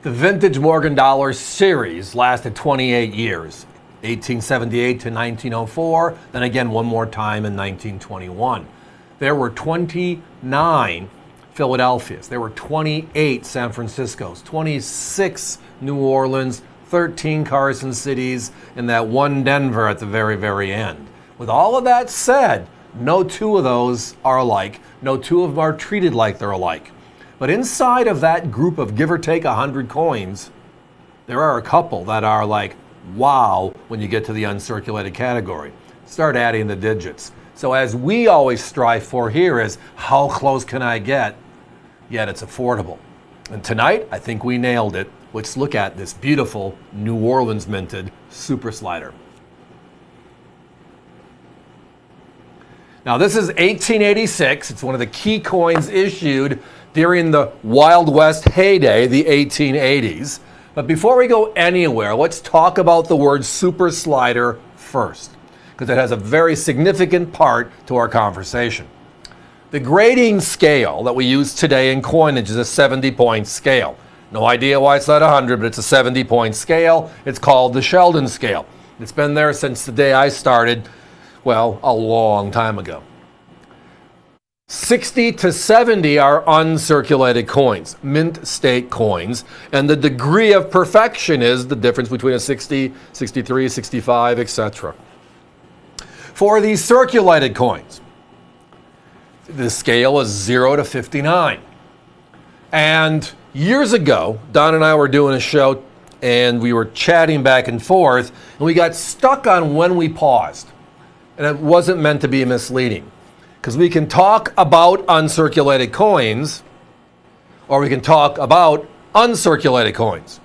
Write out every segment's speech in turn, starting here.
The vintage Morgan dollar series lasted 28 years, 1878 to 1904, then again one more time in 1921. There were 29 Philadelphias, there were 28 San Franciscos, 26 New Orleans, 13 Carson cities, and that one Denver at the very, very end. With all of that said, no two of those are alike. No two of them are treated like they're alike. But inside of that group of give or take 100 coins, there are a couple that are like, wow, when you get to the uncirculated category. Start adding the digits. So as we always strive for here is, how close can I get, yet it's affordable. And tonight, I think we nailed it. Let's look at this beautiful New Orleans minted super slider. Now this is 1886. It's one of the key coins issued during the Wild West heyday, the 1880s. But before we go anywhere, let's talk about the word super slider first, because it has a very significant part to our conversation. The grading scale that we use today in coinage is a 70-point scale. No idea why it's not 100, but it's a 70-point scale. It's called the Sheldon scale. It's been there since the day I started, well, a long time ago. 60 to 70 are uncirculated coins, mint state coins, and the degree of perfection is the difference between a 60, 63, 65, etc. For these circulated coins, the scale is 0 to 59. And years ago, Don and I were doing a show and we were chatting back and forth, and we got stuck on when we paused. And it wasn't meant to be misleading, because we can talk about uncirculated coins, or we can talk about uncirculated coins.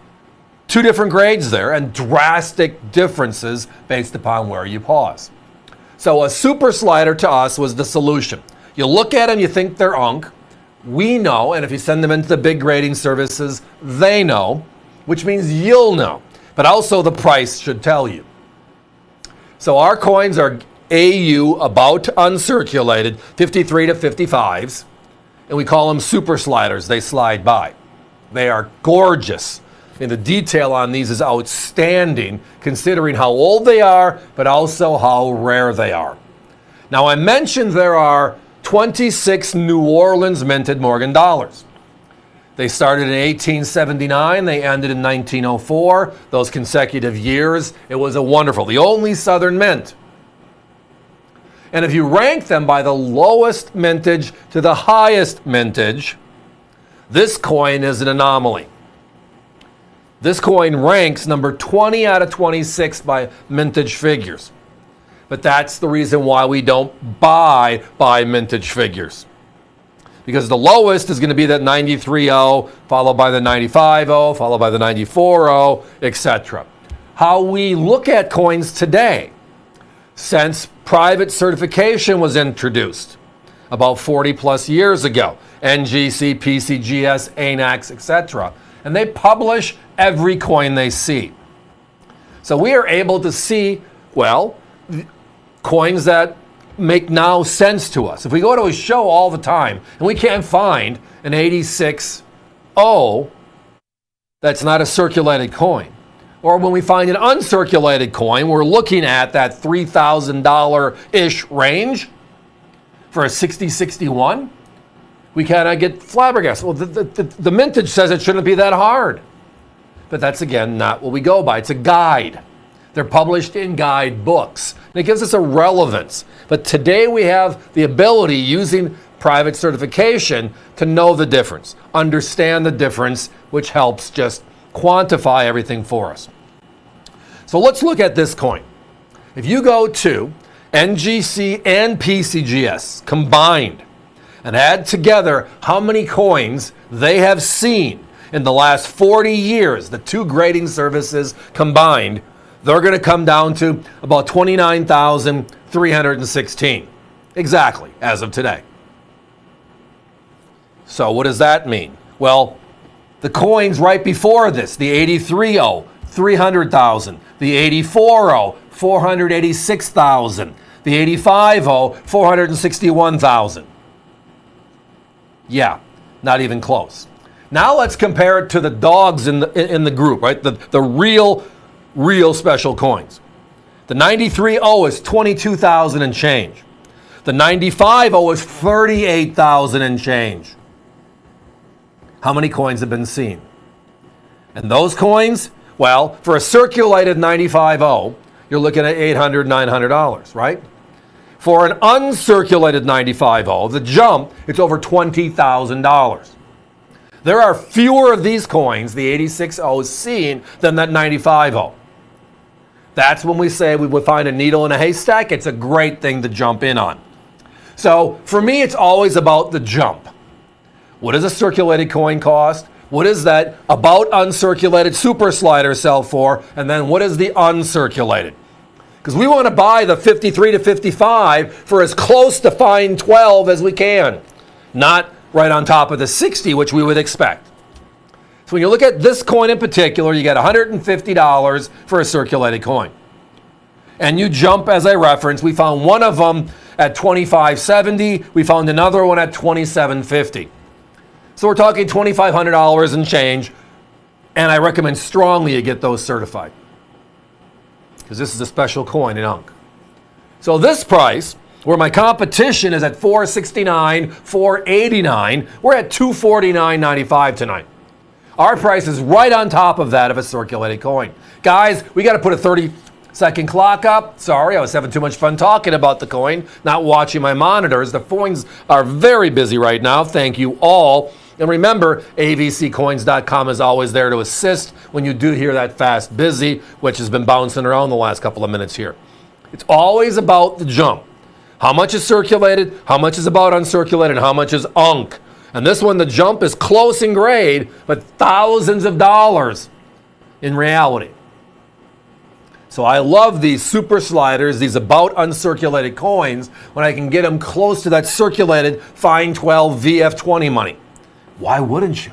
Two different grades there, and drastic differences based upon where you pause. So a super slider to us was the solution. You look at them, you think they're unk. We know, and if you send them into the big grading services, they know, which means you'll know. But also the price should tell you. So our coins are AU, about uncirculated, 53 to 55s, and we call them super sliders. They slide by. They are gorgeous. And the detail on these is outstanding, considering how old they are, but also how rare they are. Now, I mentioned there are 26 New Orleans minted Morgan dollars. They started in 1879, they ended in 1904. Those consecutive years, it was a wonderful, the only Southern mint. And if you rank them by the lowest mintage to the highest mintage, this coin is an anomaly. This coin ranks number 20 out of 26 by mintage figures. But that's the reason why we don't buy by mintage figures. Because the lowest is going to be that 93.0, followed by the 95.0, followed by the 94.0, etc. How we look at coins today, since private certification was introduced about 40 plus years ago, NGC, PCGS, ANAX, etc. And they publish every coin they see. So we are able to see, well, coins that make now sense to us. If we go to a show all the time and we can't find an 86.0 that's not a circulated coin, or when we find an uncirculated coin, we're looking at that $3,000-ish range for a 6061. We kind of get flabbergasted. Well, the mintage says it shouldn't be that hard. But that's, again, not what we go by. It's a guide. They're published in guide books. And it gives us a relevance. But today we have the ability, using private certification, to know the difference, understand the difference, which helps just quantify everything for us. So let's look at this coin. If you go to NGC and PCGS combined and add together how many coins they have seen in the last 40 years, the two grading services combined, they're going to come down to about 29,316. Exactly, as of today. So what does that mean? Well, the coins right before this, the 83.0, 300,000, the 84.0, 486,000, the 85.0, 461,000. Yeah, not even close. Now let's compare it to the dogs in the group, right? The real special coins. The 93.0 is 22,000 and change. The 95.0 is 38,000 and change. How many coins have been seen? And those coins, well, for a circulated 95.0, you're looking at $800, $900, right? For an uncirculated 95.0, the jump, it's over $20,000. There are fewer of these coins, the 86.0, seen than that 95.0. That's when we say we would find a needle in a haystack. It's a great thing to jump in on. So for me, it's always about the jump. What does a circulated coin cost? What is that about uncirculated super slider sell for? And then what is the uncirculated? Because we want to buy the 53 to 55 for as close to fine 12 as we can. Not right on top of the 60, which we would expect. So when you look at this coin in particular, you get $150 for a circulated coin. And you jump, as I referenced, we found one of them at $25.70. We found another one at $27.50. So we're talking $2,500 and change. And I recommend strongly you get those certified, because this is a special coin in Unk. So this price, where my competition is at $469, $489, we're at $249.95 tonight. Our price is right on top of that of a circulated coin. Guys, we got to put a 30-second clock up. Sorry, I was having too much fun talking about the coin, not watching my monitors. The phones are very busy right now. Thank you all. And remember, avccoins.com is always there to assist when you do hear that fast busy, which has been bouncing around the last couple of minutes here. It's always about the jump. How much is circulated, how much is about uncirculated, and how much is Unk. And this one, the jump is close in grade, but thousands of dollars in reality. So I love these super sliders, these about uncirculated coins, when I can get them close to that circulated fine 12 VF20 money. Why wouldn't you?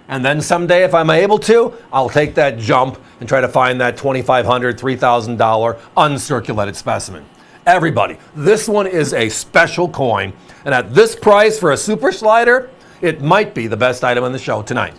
And then someday, if I'm able to, I'll take that jump and try to find that $2,500, $3,000 uncirculated specimen. Everybody, this one is a special coin. And at this price for a super slider, it might be the best item on the show tonight.